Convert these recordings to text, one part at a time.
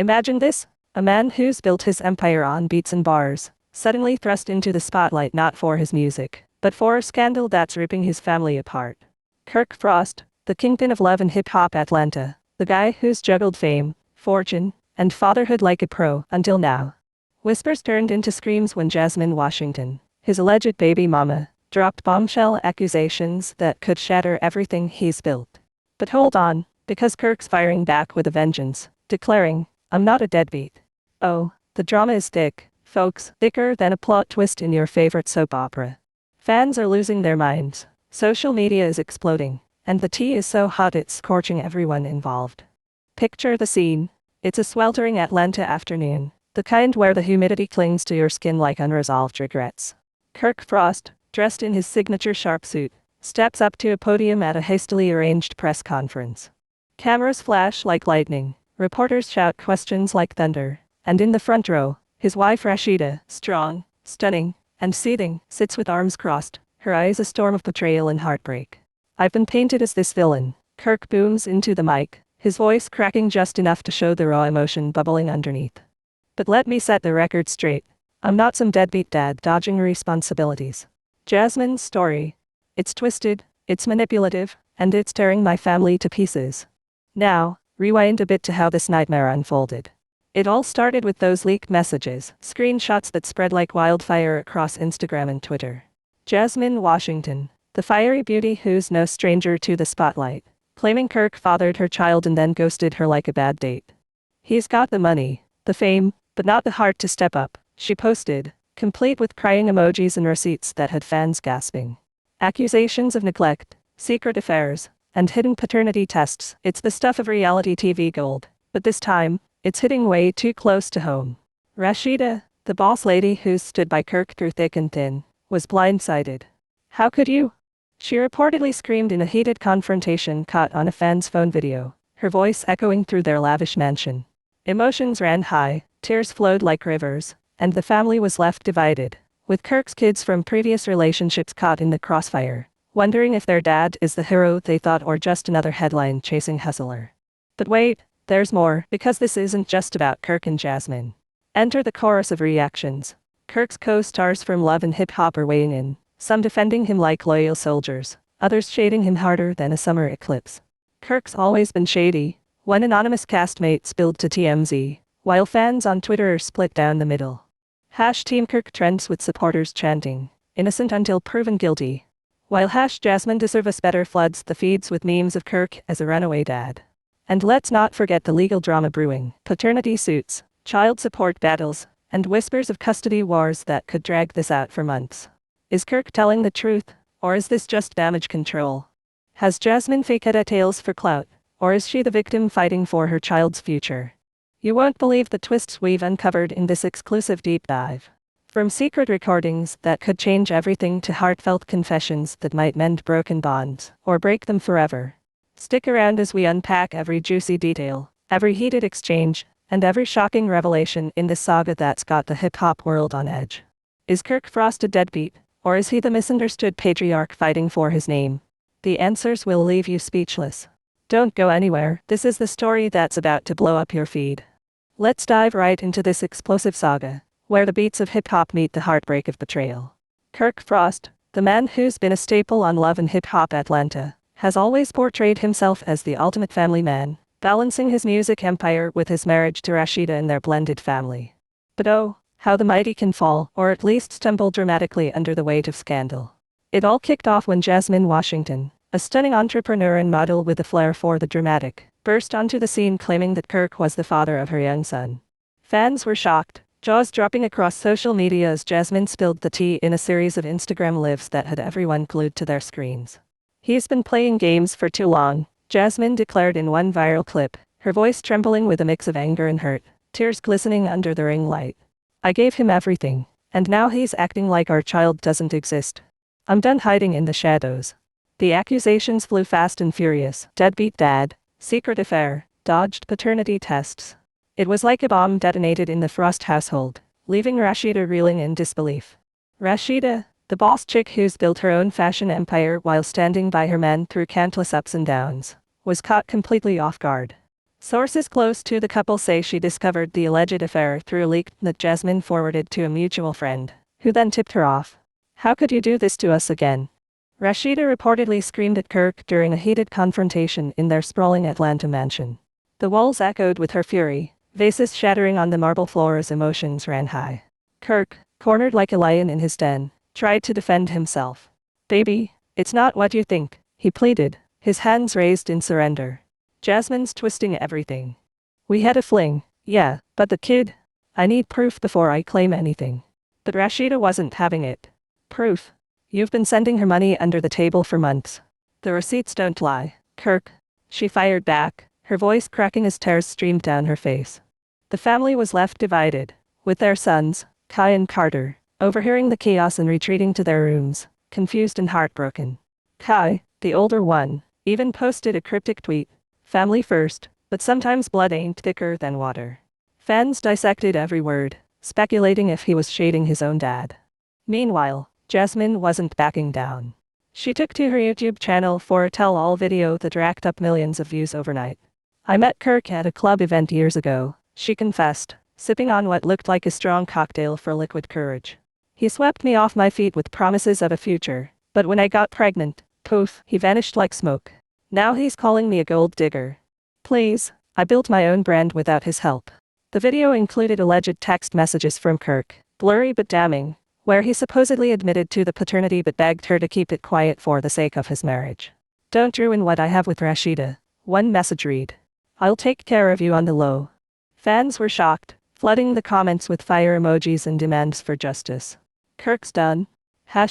Imagine this, a man who's built his empire on beats and bars, suddenly thrust into the spotlight not for his music, but for a scandal that's ripping his family apart. Kirk Frost, the kingpin of love and hip-hop Atlanta, the guy who's juggled fame, fortune, and fatherhood like a pro until now. Whispers turned into screams when Jasmine Washington, his alleged baby mama, dropped bombshell accusations that could shatter everything he's built. But hold on, because Kirk's firing back with a vengeance, declaring, "I'm not a deadbeat." Oh, the drama is thick, folks, thicker than a plot twist in your favorite soap opera. Fans are losing their minds, social media is exploding, and the tea is so hot it's scorching everyone involved. Picture the scene. It's a sweltering Atlanta afternoon, the kind where the humidity clings to your skin like unresolved regrets. Kirk Frost, dressed in his signature sharp suit, steps up to a podium at a hastily arranged press conference. Cameras flash like lightning, reporters shout questions like thunder, and in the front row, his wife Rasheeda, strong, stunning, and seething, sits with arms crossed, her eyes a storm of betrayal and heartbreak. "I've been painted as this villain," Kirk booms into the mic, his voice cracking just enough to show the raw emotion bubbling underneath. "But let me set the record straight. I'm not some deadbeat dad dodging responsibilities. Jasmine's story. It's twisted, it's manipulative, and it's tearing my family to pieces." Now, rewind a bit to how this nightmare unfolded. It all started with those leaked messages, screenshots that spread like wildfire across Instagram and Twitter. Jasmine Washington, the fiery beauty who's no stranger to the spotlight, claiming Kirk fathered her child and then ghosted her like a bad date. "He's got the money, the fame, but not the heart to step up," she posted, complete with crying emojis and receipts that had fans gasping. Accusations of neglect, secret affairs, and hidden paternity tests. It's the stuff of reality TV gold, but this time, it's hitting way too close to home. Rasheeda, the boss lady who's stood by Kirk through thick and thin, was blindsided. "How could you?" she reportedly screamed in a heated confrontation caught on a fan's phone video, her voice echoing through their lavish mansion. Emotions ran high, tears flowed like rivers, and the family was left divided, with Kirk's kids from previous relationships caught in the crossfire, wondering if their dad is the hero they thought or just another headline-chasing hustler. But wait, there's more, because this isn't just about Kirk and Jasmine. Enter the chorus of reactions. Kirk's co-stars from Love and Hip Hop are weighing in, some defending him like loyal soldiers, others shading him harder than a summer eclipse. "Kirk's always been shady," one anonymous castmate spilled to TMZ, while fans on Twitter are split down the middle. #Team Kirk trends with supporters chanting, "Innocent until proven guilty," while #Jasmine deserve us better floods the feeds with memes of Kirk as a runaway dad. And let's not forget the legal drama brewing, paternity suits, child support battles, and whispers of custody wars that could drag this out for months. Is Kirk telling the truth, or is this just damage control? Has Jasmine faked tales for clout, or is she the victim fighting for her child's future? You won't believe the twists we've uncovered in this exclusive deep dive. From secret recordings that could change everything to heartfelt confessions that might mend broken bonds, or break them forever. Stick around as we unpack every juicy detail, every heated exchange, and every shocking revelation in this saga that's got the hip-hop world on edge. Is Kirk Frost a deadbeat, or is he the misunderstood patriarch fighting for his name? The answers will leave you speechless. Don't go anywhere, this is the story that's about to blow up your feed. Let's dive right into this explosive saga, where the beats of hip-hop meet the heartbreak of betrayal. Kirk Frost, the man who's been a staple on Love and Hip Hop Atlanta, has always portrayed himself as the ultimate family man, balancing his music empire with his marriage to Rasheeda and their blended family. But oh, how the mighty can fall, or at least stumble dramatically under the weight of scandal. It all kicked off when Jasmine Washington, a stunning entrepreneur and model with a flair for the dramatic, burst onto the scene claiming that Kirk was the father of her young son. Fans were shocked, jaws dropping across social media as Jasmine spilled the tea in a series of Instagram lives that had everyone glued to their screens. "He's been playing games for too long," Jasmine declared in one viral clip, her voice trembling with a mix of anger and hurt, tears glistening under the ring light. "I gave him everything, and now he's acting like our child doesn't exist. I'm done hiding in the shadows." The accusations flew fast and furious. Deadbeat dad, secret affair, dodged paternity tests. It was like a bomb detonated in the Frost household, leaving Rasheeda reeling in disbelief. Rasheeda, the boss chick who's built her own fashion empire while standing by her man through countless ups and downs, was caught completely off guard. Sources close to the couple say she discovered the alleged affair through a leak that Jasmine forwarded to a mutual friend, who then tipped her off. "How could you do this to us again?" Rasheeda reportedly screamed at Kirk during a heated confrontation in their sprawling Atlanta mansion. The walls echoed with her fury, vases shattering on the marble floor as emotions ran high. Kirk, cornered like a lion in his den, tried to defend himself. "Baby, it's not what you think," he pleaded, his hands raised in surrender. "Jasmine's twisting everything. We had a fling, yeah, but the kid? I need proof before I claim anything." But Rasheeda wasn't having it. "Proof? You've been sending her money under the table for months. The receipts don't lie, Kirk," she fired back, her voice cracking as tears streamed down her face. The family was left divided, with their sons, Kai and Carter, overhearing the chaos and retreating to their rooms, confused and heartbroken. Kai, the older one, even posted a cryptic tweet, "Family first, but sometimes blood ain't thicker than water." Fans dissected every word, speculating if he was shading his own dad. Meanwhile, Jasmine wasn't backing down. She took to her YouTube channel for a tell-all video that racked up millions of views overnight. "I met Kirk at a club event years ago," she confessed, sipping on what looked like a strong cocktail for liquid courage. "He swept me off my feet with promises of a future, but when I got pregnant, poof, he vanished like smoke. Now he's calling me a gold digger. Please, I built my own brand without his help." The video included alleged text messages from Kirk, blurry but damning, where he supposedly admitted to the paternity but begged her to keep it quiet for the sake of his marriage. "Don't ruin what I have with Rasheeda," one message read. "I'll take care of you on the low." Fans were shocked, flooding the comments with fire emojis and demands for justice. "Kirk's done.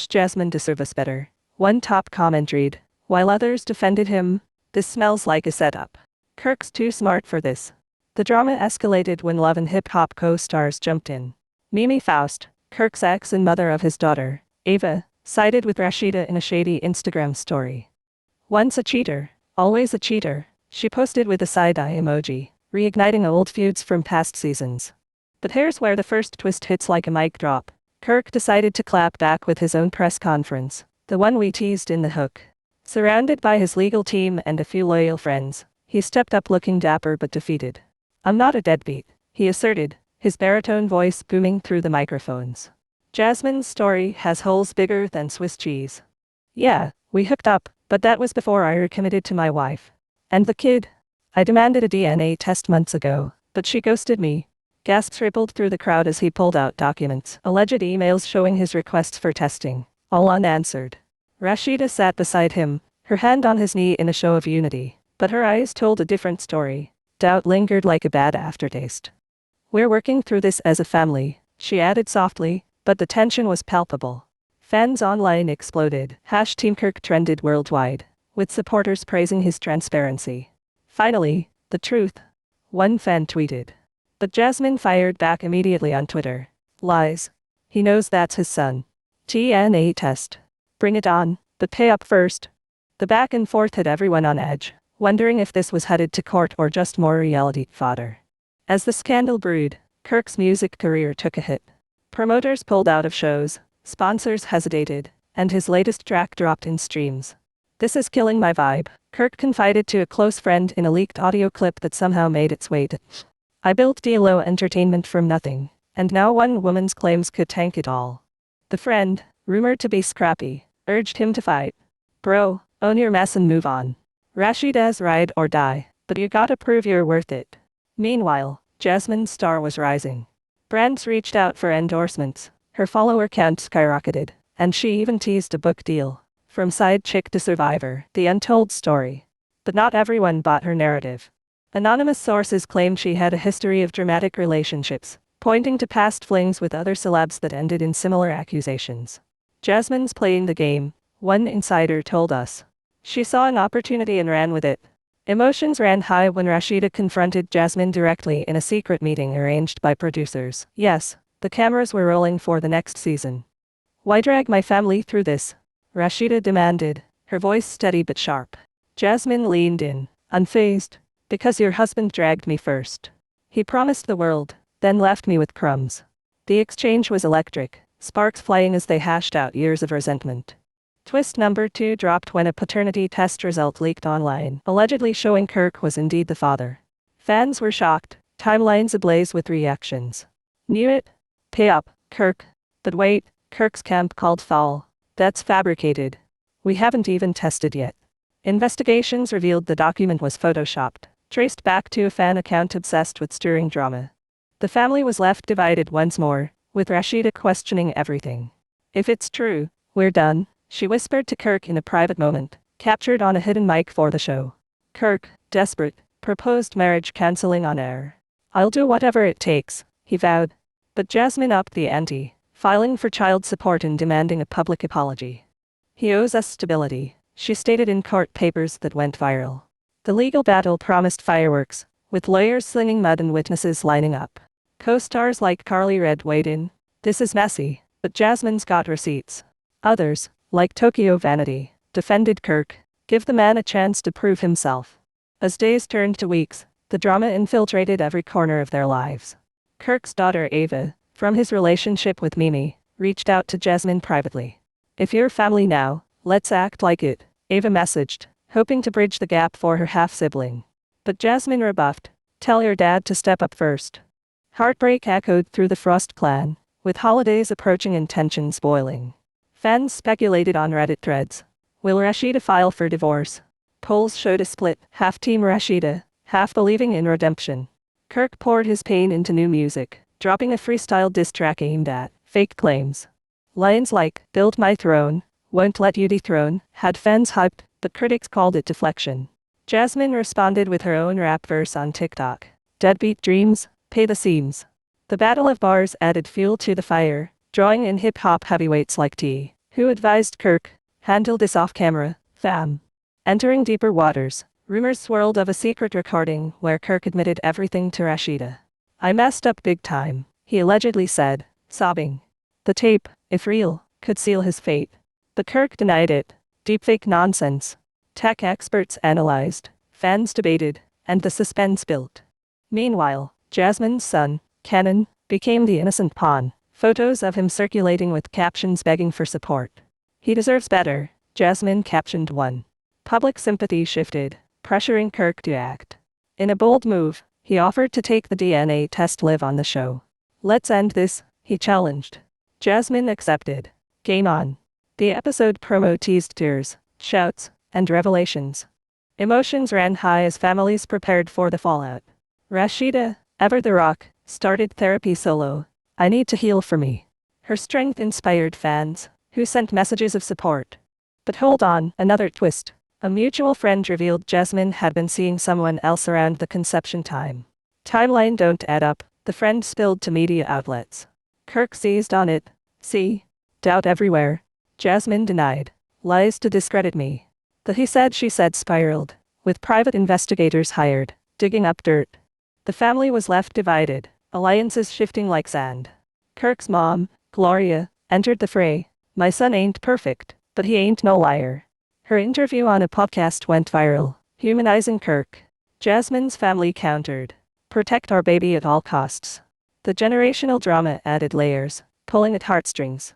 Jasmine deserves better," one top comment read, while others defended him. "This smells like a setup. Kirk's too smart for this." The drama escalated when Love and Hip Hop co-stars jumped in. Mimi Faust, Kirk's ex and mother of his daughter, Ava, sided with Rasheeda in a shady Instagram story. "Once a cheater, always a cheater," she posted with a side-eye emoji, reigniting old feuds from past seasons. But here's where the first twist hits like a mic drop. Kirk decided to clap back with his own press conference, the one we teased in the hook. Surrounded by his legal team and a few loyal friends, he stepped up looking dapper but defeated. "I'm not a deadbeat," he asserted, his baritone voice booming through the microphones. "Jasmine's story has holes bigger than Swiss cheese. Yeah, we hooked up, but that was before I recommitted to my wife. And the kid? I demanded a DNA test months ago, but she ghosted me." Gasps rippled through the crowd as he pulled out documents, alleged emails showing his requests for testing, all unanswered. Rasheeda sat beside him, her hand on his knee in a show of unity, but her eyes told a different story. Doubt lingered like a bad aftertaste. "We're working through this as a family," she added softly, but the tension was palpable. Fans online exploded. #Team Kirk trended worldwide, with supporters praising his transparency. "Finally, the truth," one fan tweeted. But Jasmine fired back immediately on Twitter. "Lies. He knows that's his son. DNA test. Bring it on, but pay up first." The back and forth had everyone on edge, wondering if this was headed to court or just more reality fodder. As the scandal brewed, Kirk's music career took a hit. Promoters pulled out of shows, sponsors hesitated, and his latest track dropped in streams. "This is killing my vibe," Kirk confided to a close friend in a leaked audio clip that somehow made its way to "I built DLO Entertainment from nothing, and now one woman's claims could tank it all." The friend, rumored to be scrappy, urged him to fight. "Bro, own your mess and move on. Rasheeda's ride or die, but you gotta prove you're worth it." Meanwhile, Jasmine's star was rising. Brands reached out for endorsements, her follower count skyrocketed, and she even teased a book deal. From side chick to survivor, the untold story. But not everyone bought her narrative. Anonymous sources claimed she had a history of dramatic relationships, pointing to past flings with other celebs that ended in similar accusations. "Jasmine's playing the game," one insider told us. "She saw an opportunity and ran with it." Emotions ran high when Rasheeda confronted Jasmine directly in a secret meeting arranged by producers. Yes, the cameras were rolling for the next season. "Why drag my family through this?" Rasheeda demanded, her voice steady but sharp. Jasmine leaned in, unfazed. "Because your husband dragged me first. He promised the world, then left me with crumbs." The exchange was electric, sparks flying as they hashed out years of resentment. Twist number 2 dropped when a paternity test result leaked online, allegedly showing Kirk was indeed the father. Fans were shocked, timelines ablaze with reactions. Knew it? Pay up, Kirk. But wait, Kirk's camp called foul. That's fabricated. We haven't even tested yet. Investigations revealed the document was photoshopped, traced back to a fan account obsessed with stirring drama. The family was left divided once more, with Rasheeda questioning everything. If it's true, we're done, she whispered to Kirk in a private moment, captured on a hidden mic for the show. Kirk, desperate, proposed marriage cancelling on air. I'll do whatever it takes, he vowed. But Jasmine upped the ante, filing for child support and demanding a public apology. He owes us stability, she stated in court papers that went viral. The legal battle promised fireworks, with lawyers slinging mud and witnesses lining up. Co-stars like Carly Red weighed in. This is messy, but Jasmine's got receipts. Others, like Tokyo Vanity, defended Kirk. Give the man a chance to prove himself. As days turned to weeks, the drama infiltrated every corner of their lives. Kirk's daughter Ava, from his relationship with Mimi, reached out to Jasmine privately. If you're family now, let's act like it, Ava messaged, hoping to bridge the gap for her half-sibling. But Jasmine rebuffed, tell your dad to step up first. Heartbreak echoed through the Frost clan, with holidays approaching and tensions boiling. Fans speculated on Reddit threads. Will Rasheeda file for divorce? Polls showed a split, half Team Rasheeda, half believing in redemption. Kirk poured his pain into new music, dropping a freestyle diss track aimed at fake claims. Lines like, build my throne, won't let you dethrone, had fans hyped, but critics called it deflection. Jasmine responded with her own rap verse on TikTok. Deadbeat dreams, pay the seams. The battle of bars added fuel to the fire, drawing in hip-hop heavyweights like T, who advised Kirk, handle this off-camera, fam. Entering deeper waters, rumors swirled of a secret recording where Kirk admitted everything to Rasheeda. I messed up big time, he allegedly said, sobbing. The tape, if real, could seal his fate. But Kirk denied it. Deepfake nonsense. Tech experts analyzed, fans debated, and the suspense built. Meanwhile, Jasmine's son, Kenan, became the innocent pawn, photos of him circulating with captions begging for support. He deserves better, Jasmine captioned one. Public sympathy shifted, pressuring Kirk to act. In a bold move, he offered to take the DNA test live on the show. Let's end this, he challenged. Jasmine accepted. Game on. The episode promo teased tears, shouts, and revelations. Emotions ran high as families prepared for the fallout. Rasheeda, ever the rock, started therapy solo. I need to heal for me. Her strength inspired fans, who sent messages of support. But hold on, another twist. A mutual friend revealed Jasmine had been seeing someone else around the conception time. Timeline don't add up, the friend spilled to media outlets. Kirk seized on it. See? Doubt everywhere. Jasmine denied. Lies to discredit me. The he said she said spiraled, with private investigators hired, digging up dirt. The family was left divided, alliances shifting like sand. Kirk's mom, Gloria, entered the fray. My son ain't perfect, but he ain't no liar. Her interview on a podcast went viral, humanizing Kirk. Jasmine's family countered. Protect our baby at all costs. The generational drama added layers, pulling at heartstrings.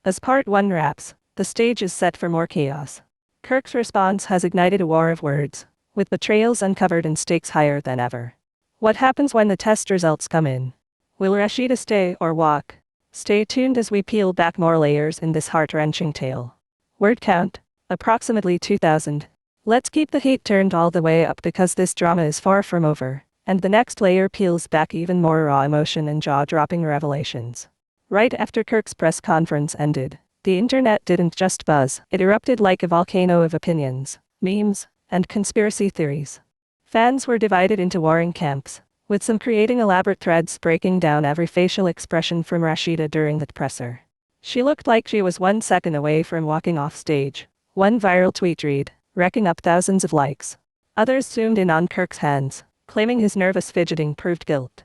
As part 1 wraps, the stage is set for more chaos. Kirk's response has ignited a war of words, with betrayals uncovered and stakes higher than ever. What happens when the test results come in? Will Rasheeda stay or walk? Stay tuned as we peel back more layers in this heart-wrenching tale. Word count, approximately 2,000. Let's keep the heat turned all the way up because this drama is far from over, and the next layer peels back even more raw emotion and jaw-dropping revelations. Right after Kirk's press conference ended, the internet didn't just buzz, it erupted like a volcano of opinions, memes, and conspiracy theories. Fans were divided into warring camps, with some creating elaborate threads breaking down every facial expression from Rasheeda during the presser. She looked like she was 1 second away from walking off stage. One viral tweet read, racking up thousands of likes. Others zoomed in on Kirk's hands, claiming his nervous fidgeting proved guilt.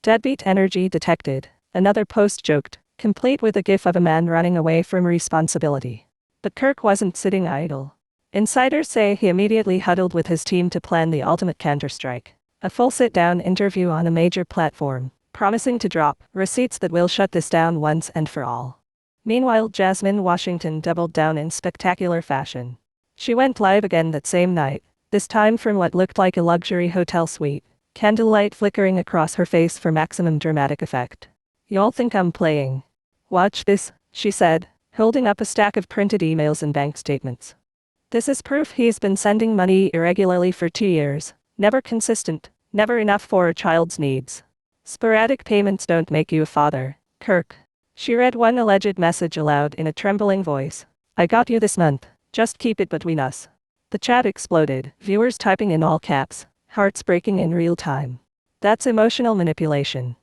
Deadbeat energy detected, another post joked, complete with a gif of a man running away from responsibility. But Kirk wasn't sitting idle. Insiders say he immediately huddled with his team to plan the ultimate counterstrike. A full sit-down interview on a major platform, promising to drop receipts that will shut this down once and for all. Meanwhile, Jasmine Washington doubled down in spectacular fashion. She went live again that same night, this time from what looked like a luxury hotel suite, candlelight flickering across her face for maximum dramatic effect. "Y'all think I'm playing? Watch this," she said, holding up a stack of printed emails and bank statements. "This is proof he's been sending money irregularly for 2 years, never consistent, never enough for a child's needs. Sporadic payments don't make you a father, Kirk." She read one alleged message aloud in a trembling voice. "I got you this month, just keep it between us." The chat exploded, viewers typing in all caps, hearts breaking in real time. "That's emotional manipulation."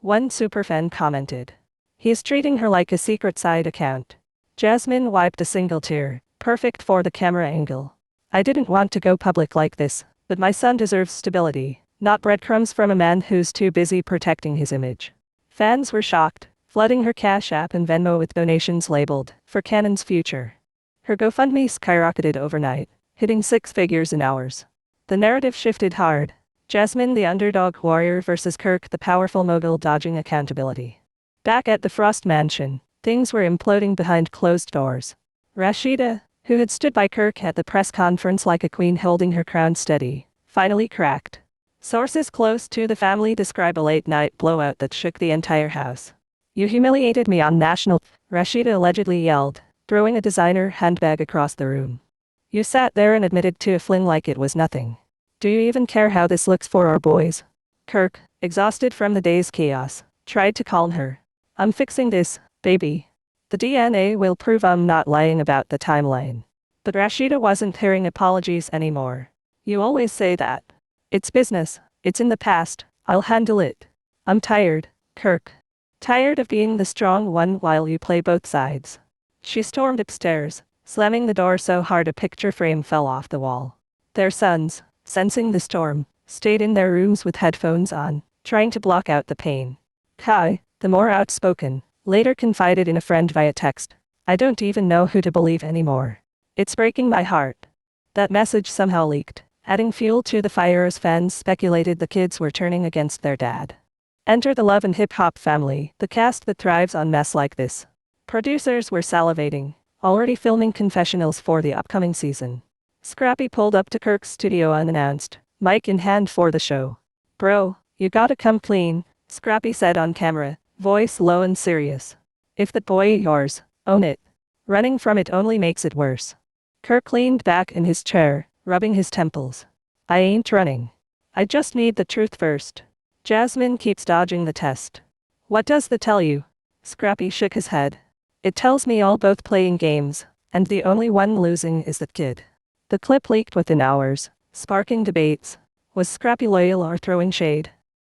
One superfan commented. "He's treating her like a secret side account." Jasmine wiped a single tear, perfect for the camera angle. "I didn't want to go public like this, but my son deserves stability, not breadcrumbs from a man who's too busy protecting his image." Fans were shocked, flooding her Cash App and Venmo with donations labeled, "For Cannon's future." Her GoFundMe skyrocketed overnight, hitting 6 figures in hours. The narrative shifted hard. Jasmine the underdog warrior versus Kirk the powerful mogul dodging accountability. Back at the Frost mansion, things were imploding behind closed doors. Rasheeda, who had stood by Kirk at the press conference like a queen holding her crown steady, finally cracked. Sources close to the family describe a late-night blowout that shook the entire house. "You humiliated me on national," Rasheeda allegedly yelled, throwing a designer handbag across the room. "You sat there and admitted to a fling like it was nothing. Do you even care how this looks for our boys?" Kirk, exhausted from the day's chaos, tried to calm her. "I'm fixing this, baby. The DNA will prove I'm not lying about the timeline." But Rasheeda wasn't hearing apologies anymore. "You always say that. It's business, it's in the past, I'll handle it. I'm tired, Kirk. Tired of being the strong one while you play both sides." She stormed upstairs, slamming the door so hard a picture frame fell off the wall. Their sons, sensing the storm, stayed in their rooms with headphones on, trying to block out the pain. Kai, the more outspoken, later confided in a friend via text, "I don't even know who to believe anymore. It's breaking my heart." That message somehow leaked, adding fuel to the fire as fans speculated the kids were turning against their dad. Enter the Love and Hip Hop family, the cast that thrives on mess like this. Producers were salivating, already filming confessionals for the upcoming season. Scrappy pulled up to Kirk's studio unannounced, mic in hand for the show. "Bro, you gotta come clean," Scrappy said on camera, voice low and serious. "If that boy yours, own it. Running from it only makes it worse." Kirk leaned back in his chair, rubbing his temples. "I ain't running. I just need the truth first." Jasmine keeps dodging the test. "What does that tell you?" Scrappy shook his head. "It tells me all both playing games, and the only one losing is that kid." The clip leaked within hours, sparking debates. Was Scrappy loyal or throwing shade?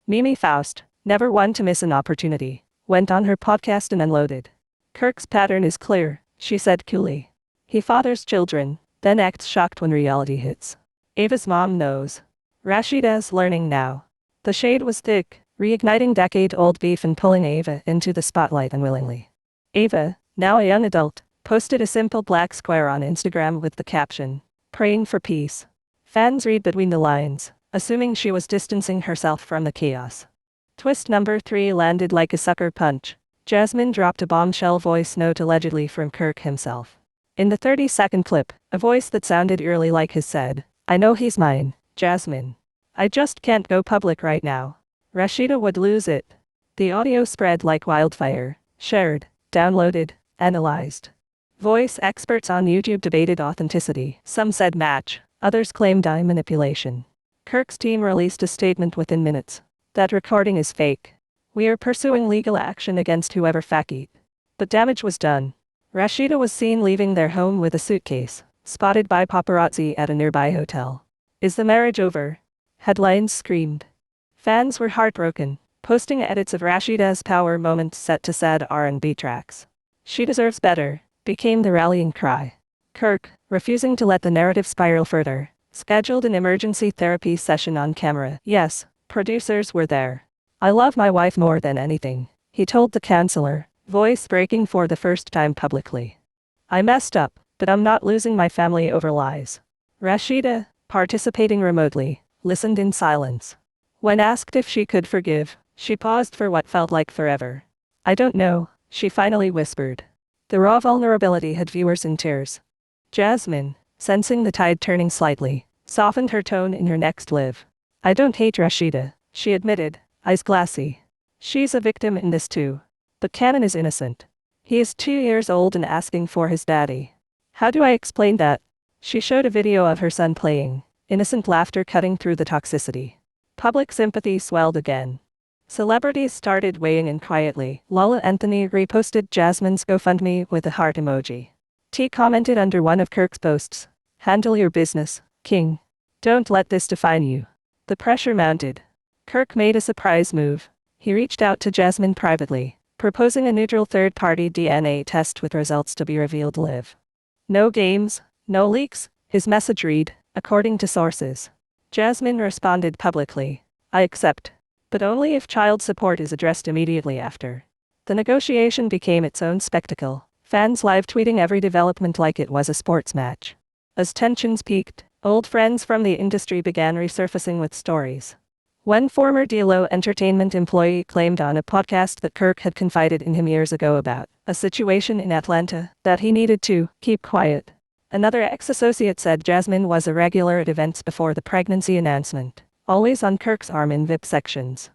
Mimi Faust, never one to miss an opportunity, went on her podcast and unloaded. "Kirk's pattern is clear," she said coolly. "He fathers children, then acts shocked when reality hits. Ava's mom knows. Rasheeda's learning now." The shade was thick, reigniting decade-old beef and pulling Ava into the spotlight unwillingly. Ava, now a young adult, posted a simple black square on Instagram with the caption, "Praying for peace." Fans read between the lines, assuming she was distancing herself from the chaos. Twist number 3 landed like a sucker punch. Jasmine dropped a bombshell voice note allegedly from Kirk himself. In the 30-second clip, a voice that sounded eerily like his said, "I know he's mine, Jasmine. I just can't go public right now." Rasheeda would lose it. The audio spread like wildfire, shared, downloaded, analyzed. Voice experts on YouTube debated authenticity. Some said match, others claimed eye manipulation. Kirk's team released a statement within minutes. "That recording is fake. We are pursuing legal action against whoever faked." But damage was done. Rasheeda was seen leaving their home with a suitcase, spotted by paparazzi at a nearby hotel. "Is the marriage over?" Headlines screamed. Fans were heartbroken, posting edits of Rasheeda's power moments set to sad R&B tracks. "She deserves better," became the rallying cry. Kirk, refusing to let the narrative spiral further, scheduled an emergency therapy session on camera. Yes, producers were there. "I love my wife more than anything," he told the counselor, voice breaking for the first time publicly. "I messed up, but I'm not losing my family over lies." Rasheeda, participating remotely, listened in silence. When asked if she could forgive, she paused for what felt like forever. "I don't know," she finally whispered. The raw vulnerability had viewers in tears. Jasmine, sensing the tide turning slightly, softened her tone in her next live. I don't hate Rasheeda, she admitted, eyes glassy. She's a victim in this too. But Cannon is innocent. He is 2 years old and asking for his daddy. How do I explain that? She showed a video of her son playing, innocent laughter cutting through the toxicity. Public sympathy swelled again. Celebrities started weighing in quietly. Lola Anthony reposted Jasmine's GoFundMe with a heart emoji. T commented under one of Kirk's posts, "Handle your business, King. Don't let this define you." The pressure mounted. Kirk made a surprise move. He reached out to Jasmine privately, proposing a neutral third-party DNA test with results to be revealed live. No games, no leaks, his message read, according to sources. Jasmine responded publicly, "I accept. But only if child support is addressed immediately after." The negotiation became its own spectacle, fans live tweeting every development like it was a sports match. As tensions peaked, old friends from the industry began resurfacing with stories. One former DLO Entertainment employee claimed on a podcast that Kirk had confided in him years ago about a situation in Atlanta that he needed to keep quiet. Another ex-associate said Jasmine was a regular at events before the pregnancy announcement, always on Kirk's arm in VIP sections.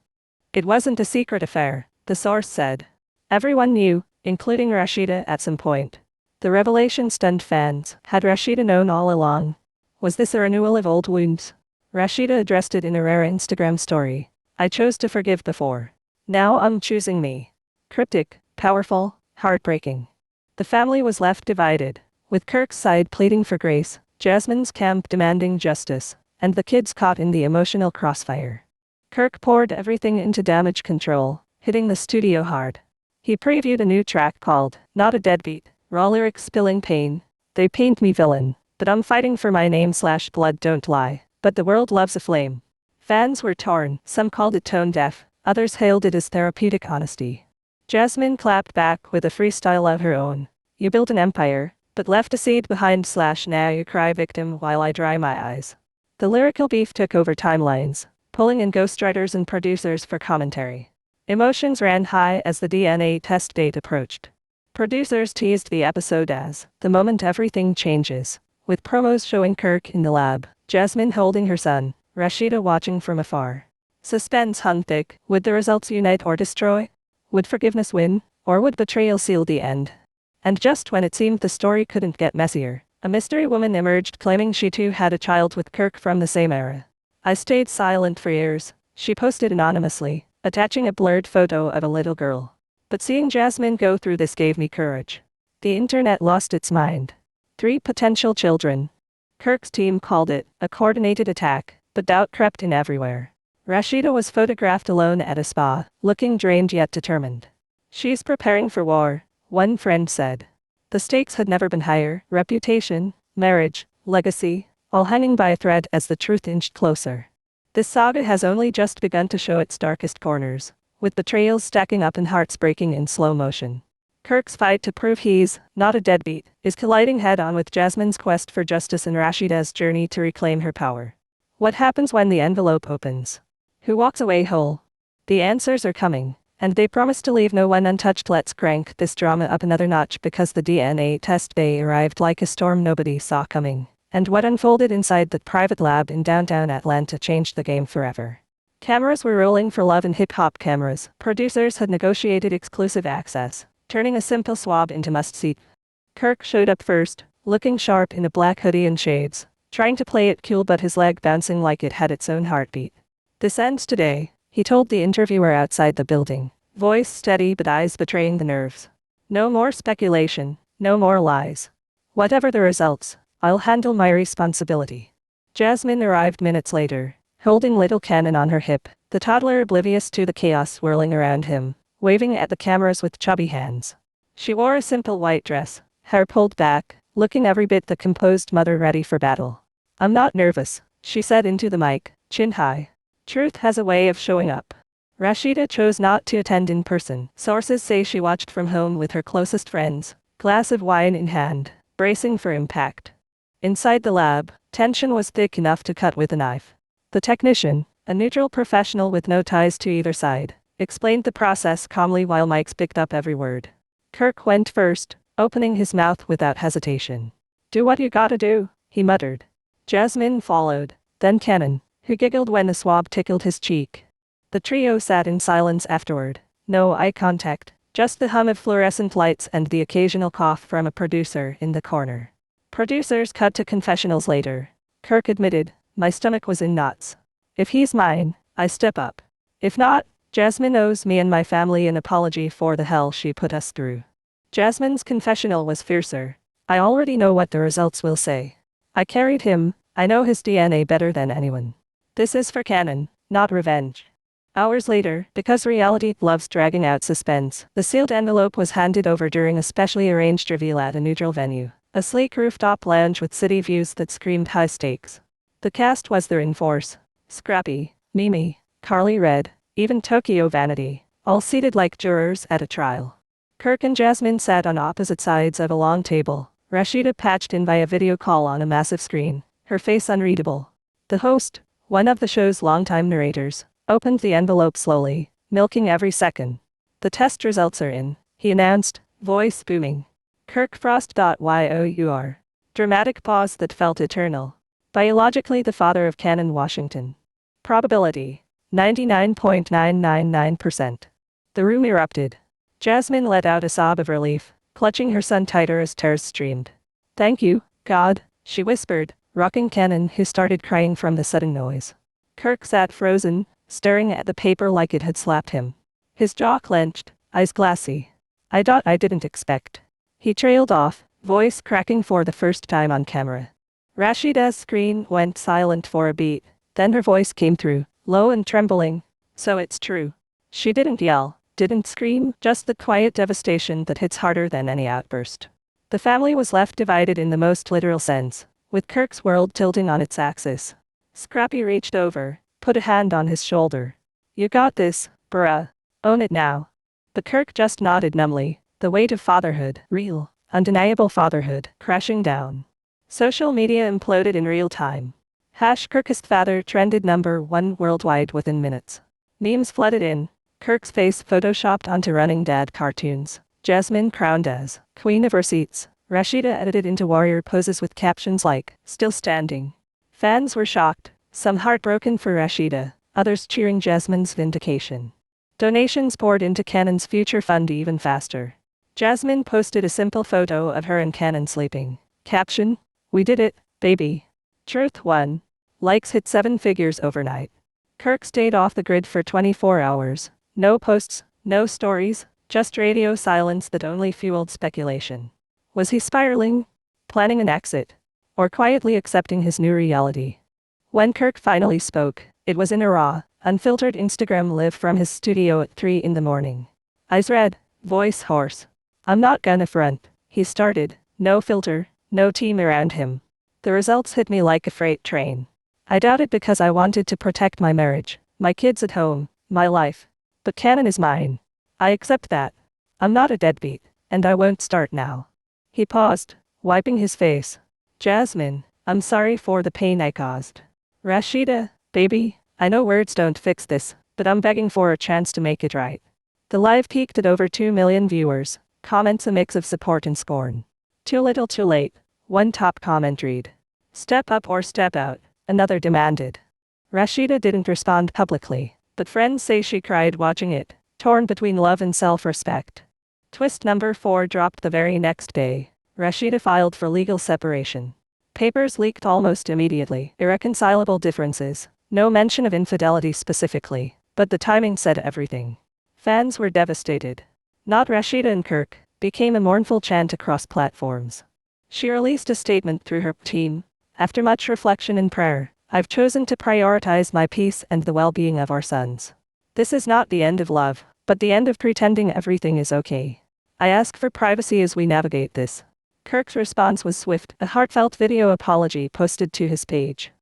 It wasn't a secret affair, the source said. Everyone knew, including Rasheeda at some point. The revelation stunned fans. Had Rasheeda known all along? Was this a renewal of old wounds? Rasheeda addressed it in a rare Instagram story. "I chose to forgive before. Now I'm choosing me." Cryptic, powerful, heartbreaking. The family was left divided, with Kirk's side pleading for grace, Jasmine's camp demanding justice, and the kids caught in the emotional crossfire. Kirk poured everything into Damage Control, hitting the studio hard. He previewed a new track called Not a Deadbeat, raw lyrics spilling pain. "They paint me villain, but I'm fighting for my name/blood, don't lie. But the world loves a flame." Fans were torn, some called it tone deaf, others hailed it as therapeutic honesty. Jasmine clapped back with a freestyle of her own. "You built an empire, but left a seed behind/now you cry victim while I dry my eyes." The lyrical beef took over timelines, pulling in ghostwriters and producers for commentary. Emotions ran high as the DNA test date approached. Producers teased the episode as the moment everything changes, with promos showing Kirk in the lab, Jasmine holding her son, Rasheeda watching from afar. Suspense hung thick. Would the results unite or destroy? Would forgiveness win, or would betrayal seal the end? And just when it seemed the story couldn't get messier, a mystery woman emerged claiming she too had a child with Kirk from the same era. "I stayed silent for years," she posted anonymously, attaching a blurred photo of a little girl. "But seeing Jasmine go through this gave me courage." The internet lost its mind. 3 potential children. Kirk's team called it a coordinated attack, but doubt crept in everywhere. Rasheeda was photographed alone at a spa, looking drained yet determined. "She's preparing for war," one friend said. The stakes had never been higher: reputation, marriage, legacy, all hanging by a thread as the truth inched closer. This saga has only just begun to show its darkest corners, with betrayals stacking up and hearts breaking in slow motion. Kirk's fight to prove he's not a deadbeat is colliding head-on with Jasmine's quest for justice and Rasheeda's journey to reclaim her power. What happens when the envelope opens? Who walks away whole? The answers are coming, and they promise to leave no one untouched. Let's crank this drama up another notch because the DNA test day arrived like a storm nobody saw coming, and what unfolded inside that private lab in downtown Atlanta changed the game forever. Cameras were rolling for Love and Hip Hop cameras. Producers had negotiated exclusive access, turning a simple swab into must-see. Kirk showed up first, looking sharp in a black hoodie and shades, trying to play it cool but his leg bouncing like it had its own heartbeat. "This ends today," he told the interviewer outside the building, voice steady but eyes betraying the nerves. "No more speculation, no more lies. Whatever the results, I'll handle my responsibility." Jasmine arrived minutes later, holding little Cannon on her hip, the toddler oblivious to the chaos swirling around him, waving at the cameras with chubby hands. She wore a simple white dress, hair pulled back, looking every bit the composed mother ready for battle. "I'm not nervous," she said into the mic, chin high. Truth has a way of showing up. Rasheeda chose not to attend in person. Sources say she watched from home with her closest friends, glass of wine in hand, bracing for impact. Inside the lab, tension was thick enough to cut with a knife. The technician, a neutral professional with no ties to either side, explained the process calmly while mics picked up every word. Kirk went first, opening his mouth without hesitation. "Do what you gotta do," he muttered. Jasmine followed, then Cannon, who giggled when the swab tickled his cheek. The trio sat in silence afterward. No eye contact, just the hum of fluorescent lights and the occasional cough from a producer in the corner. Producers cut to confessionals later. Kirk admitted, "My stomach was in knots. If he's mine, I step up. If not, Jasmine owes me and my family an apology for the hell she put us through." Jasmine's confessional was fiercer. "I already know what the results will say. I carried him, I know his DNA better than anyone. This is for canon, not revenge." Hours later, because reality loves dragging out suspense, the sealed envelope was handed over during a specially arranged reveal at a neutral venue, a sleek rooftop lounge with city views that screamed high stakes. The cast was there in force. Scrappy, Mimi, Carly Red, even Tokyo Vanity, all seated like jurors at a trial. Kirk and Jasmine sat on opposite sides of a long table, Rasheeda patched in by a video call on a massive screen, her face unreadable. The host, one of the show's longtime narrators, opened the envelope slowly, milking every second. "The test results are in," he announced, voice booming. Kirk Frost. Your. Dramatic pause that felt eternal. Biologically the father of Canon Washington. Probability, 99.999%. The room erupted. Jasmine let out a sob of relief, clutching her son tighter as tears streamed. "Thank you, God," she whispered, rocking Canon, who started crying from the sudden noise. Kirk sat frozen, staring at the paper like it had slapped him. His jaw clenched, eyes glassy. I didn't expect." He trailed off, voice cracking for the first time on camera. Rasheeda's screen went silent for a beat, then her voice came through, low and trembling. "So it's true." She didn't yell, didn't scream, just the quiet devastation that hits harder than any outburst. The family was left divided in the most literal sense, with Kirk's world tilting on its axis. Scrappy reached over, put a hand on his shoulder. "You got this, bruh. Own it now." But Kirk just nodded numbly, the weight of fatherhood, real, undeniable fatherhood, crashing down. Social media imploded in real time. #KirkistFather trended #1 worldwide within minutes. Memes flooded in, Kirk's face photoshopped onto running dad cartoons, Jasmine crowned as Queen of Receipts, Rasheeda edited into warrior poses with captions like, "Still standing." Fans were shocked, some heartbroken for Rasheeda, others cheering Jasmine's vindication. Donations poured into Canon's future fund even faster. Jasmine posted a simple photo of her and Canon sleeping. Caption, "We did it, baby." Truth won. Likes hit 7 figures overnight. Kirk stayed off the grid for 24 hours. No posts, no stories, just radio silence that only fueled speculation. Was he spiraling? Planning an exit? Or quietly accepting his new reality? When Kirk finally spoke, it was in a raw, unfiltered Instagram live from his studio at 3 in the morning. Eyes red, voice hoarse. "I'm not gonna front," he started, no filter, no team around him. "The results hit me like a freight train. I doubted because I wanted to protect my marriage, my kids at home, my life. But Canon is mine. I accept that. I'm not a deadbeat, and I won't start now." He paused, wiping his face. "Jasmine, I'm sorry for the pain I caused. Rasheeda, baby, I know words don't fix this, but I'm begging for a chance to make it right." The live peaked at over 2 million viewers, comments a mix of support and scorn. "Too little too late," one top comment read. "Step up or step out," another demanded. Rasheeda didn't respond publicly, but friends say she cried watching it, torn between love and self-respect. Twist #4 dropped the very next day. Rasheeda filed for legal separation. Papers leaked almost immediately. Irreconcilable differences. No mention of infidelity specifically, but the timing said everything. Fans were devastated. "Not Rasheeda and Kirk" became a mournful chant across platforms. She released a statement through her team. "After much reflection and prayer, I've chosen to prioritize my peace and the well-being of our sons. This is not the end of love, but the end of pretending everything is okay. I ask for privacy as we navigate this." Kirk's response was swift, a heartfelt video apology posted to his page.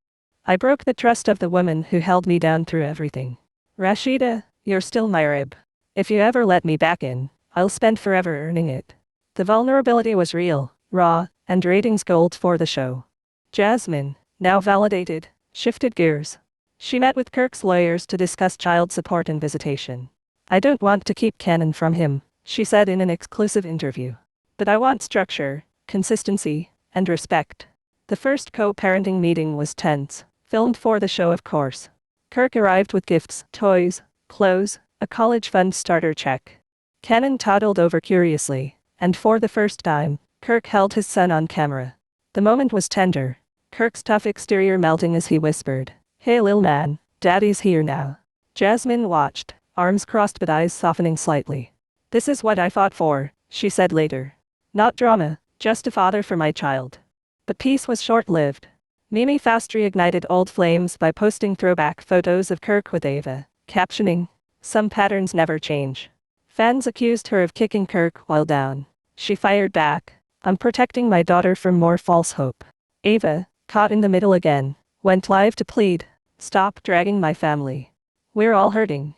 "I broke the trust of the woman who held me down through everything. Rasheeda, you're still my rib. If you ever let me back in, I'll spend forever earning it." The vulnerability was real, raw, and ratings gold for the show. Jasmine, now validated, shifted gears. She met with Kirk's lawyers to discuss child support and visitation. "I don't want to keep Canon from him," she said in an exclusive interview. "But I want structure, consistency, and respect." The first co-parenting meeting was tense. Filmed for the show, of course. Kirk arrived with gifts, toys, clothes, a college fund starter check. Kanan toddled over curiously, and for the first time, Kirk held his son on camera. The moment was tender, Kirk's tough exterior melting as he whispered, "Hey lil man, Daddy's here now." Jasmine watched, arms crossed but eyes softening slightly. "This is what I fought for," she said later. "Not drama, just a father for my child." But peace was short-lived. Mimi fast reignited old flames by posting throwback photos of Kirk with Ava, captioning, "Some patterns never change." Fans accused her of kicking Kirk while down. She fired back, "I'm protecting my daughter from more false hope." Ava, caught in the middle again, went live to plead, "Stop dragging my family. We're all hurting."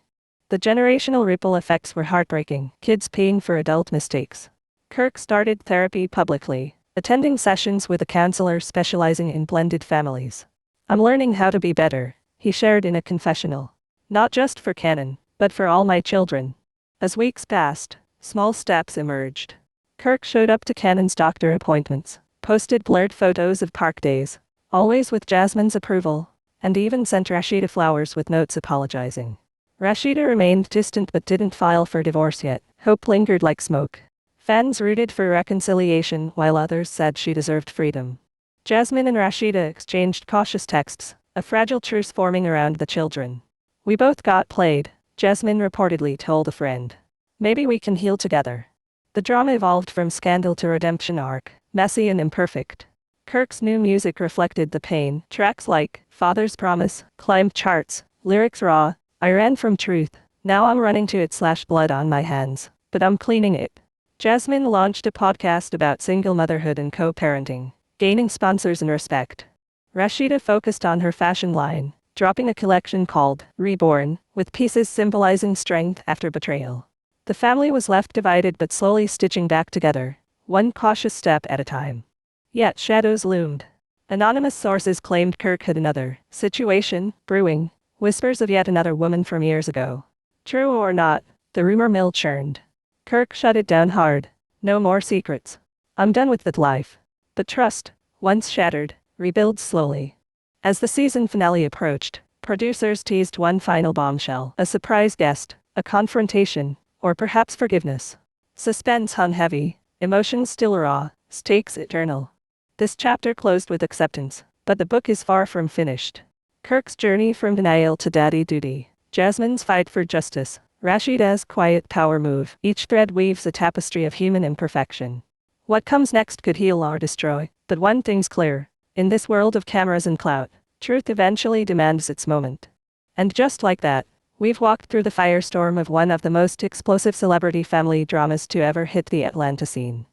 The generational ripple effects were heartbreaking, kids paying for adult mistakes. Kirk started therapy publicly, attending sessions with a counselor specializing in blended families. "I'm learning how to be better," he shared in a confessional. "Not just for Kanan, but for all my children." As weeks passed, small steps emerged. Kirk showed up to Kanan's doctor appointments, posted blurred photos of park days, always with Jasmine's approval, and even sent Rasheeda flowers with notes apologizing. Rasheeda remained distant but didn't file for divorce yet. Hope lingered like smoke. Fans rooted for reconciliation while others said she deserved freedom. Jasmine and Rasheeda exchanged cautious texts, a fragile truce forming around the children. "We both got played," Jasmine reportedly told a friend. "Maybe we can heal together." The drama evolved from scandal to redemption arc, messy and imperfect. Kirk's new music reflected the pain. Tracks like "Father's Promise" climbed charts, lyrics raw, "I ran from truth, now I'm running to it / blood on my hands, but I'm cleaning it." Jasmine launched a podcast about single motherhood and co-parenting, gaining sponsors and respect. Rasheeda focused on her fashion line, dropping a collection called Reborn, with pieces symbolizing strength after betrayal. The family was left divided but slowly stitching back together, one cautious step at a time. Yet shadows loomed. Anonymous sources claimed Kirk had another situation brewing, whispers of yet another woman from years ago. True or not, the rumor mill churned. Kirk shut it down hard. "No more secrets. I'm done with that life." But trust, once shattered, rebuilds slowly. As the season finale approached, producers teased one final bombshell, a surprise guest, a confrontation, or perhaps forgiveness. Suspense hung heavy, emotions still raw, stakes eternal. This chapter closed with acceptance, but the book is far from finished. Kirk's journey from denial to daddy duty, Jasmine's fight for justice, Rasheeda's quiet power move, each thread weaves a tapestry of human imperfection. What comes next could heal or destroy, but one thing's clear. In this world of cameras and clout, truth eventually demands its moment. And just like that, we've walked through the firestorm of one of the most explosive celebrity family dramas to ever hit the Atlanta scene.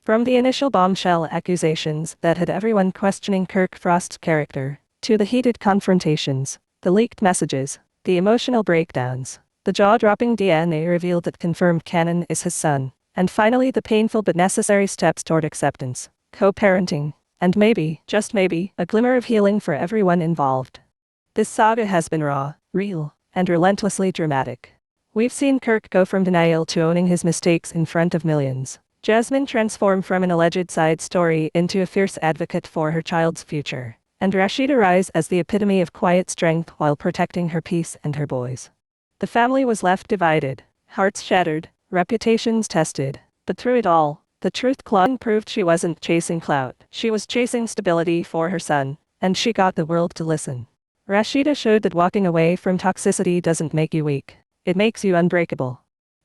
From the initial bombshell accusations that had everyone questioning Kirk Frost's character, to the heated confrontations, the leaked messages, the emotional breakdowns, the jaw-dropping DNA reveal that confirmed Kanan is his son, and finally the painful but necessary steps toward acceptance, co-parenting, and maybe, just maybe, a glimmer of healing for everyone involved. This saga has been raw, real, and relentlessly dramatic. We've seen Kirk go from denial to owning his mistakes in front of millions. Jasmine transform from an alleged side story into a fierce advocate for her child's future, and Rasheeda rise as the epitome of quiet strength while protecting her peace and her boys. The family was left divided, hearts shattered, reputations tested, but through it all, the truth clung proved she wasn't chasing clout. She was chasing stability for her son, and she got the world to listen. Rasheeda showed that walking away from toxicity doesn't make you weak, it makes you unbreakable.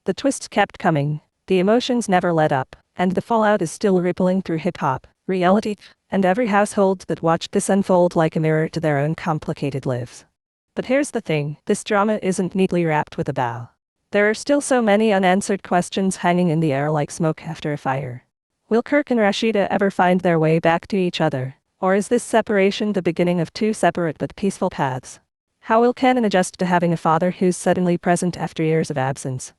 The twists kept coming, the emotions never let up, and the fallout is still rippling through hip-hop, reality, and every household that watched this unfold like a mirror to their own complicated lives. But here's the thing, this drama isn't neatly wrapped with a bow. There are still so many unanswered questions hanging in the air like smoke after a fire. Will Kirk and Rasheeda ever find their way back to each other, or is this separation the beginning of two separate but peaceful paths? How will Kanan adjust to having a father who's suddenly present after years of absence?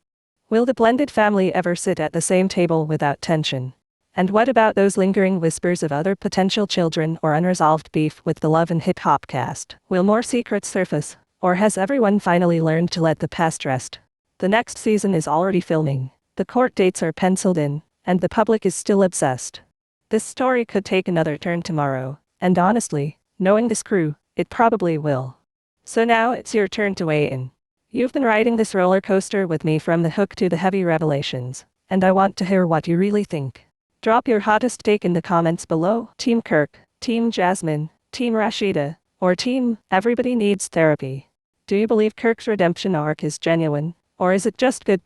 Will the blended family ever sit at the same table without tension? And what about those lingering whispers of other potential children or unresolved beef with the Love and Hip Hop cast? Will more secrets surface, or has everyone finally learned to let the past rest? The next season is already filming, the court dates are penciled in, and the public is still obsessed. This story could take another turn tomorrow, and honestly, knowing this crew, It probably will. So now it's your turn to weigh in. You've been riding this roller coaster with me from the hook to the heavy revelations, and I want to hear what you really think. Drop your hottest take in the comments below. Team Kirk, Team Jasmine, Team Rasheeda, or Team Everybody Needs Therapy. Do you believe Kirk's redemption arc is genuine, or is it just good?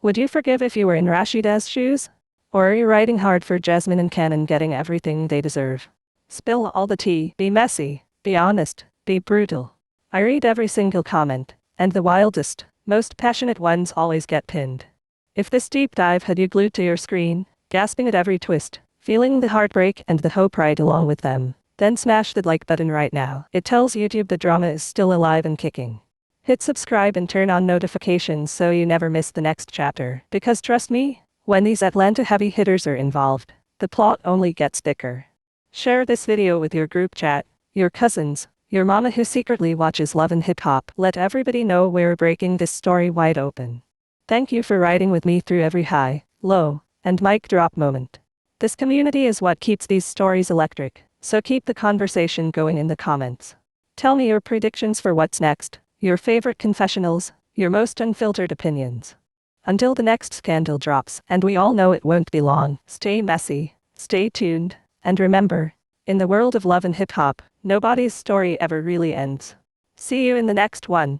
Would you forgive if you were in Rasheeda's shoes? Or are you riding hard for Jasmine and Canon getting everything they deserve? Spill all the tea, be messy, be honest, be brutal. I read every single comment, and the wildest, most passionate ones always get pinned. If this deep dive had you glued to your screen, gasping at every twist, feeling the heartbreak and the hope right along with them, then smash the like button right now. It tells YouTube the drama is still alive and kicking. Hit subscribe and turn on notifications so you never miss the next chapter, because trust me, when these Atlanta heavy hitters are involved, the plot only gets thicker. Share this video with your group chat, your cousins, your mama who secretly watches Love and Hip Hop. Let everybody know we're breaking this story wide open. Thank you for riding with me through every high, low, and mic drop moment. This community is what keeps these stories electric, so keep the conversation going in the comments. Tell me your predictions for what's next, your favorite confessionals, your most unfiltered opinions. Until the next scandal drops, and we all know it won't be long, stay messy, stay tuned, and remember, in the world of love and hip hop, nobody's story ever really ends. See you in the next one.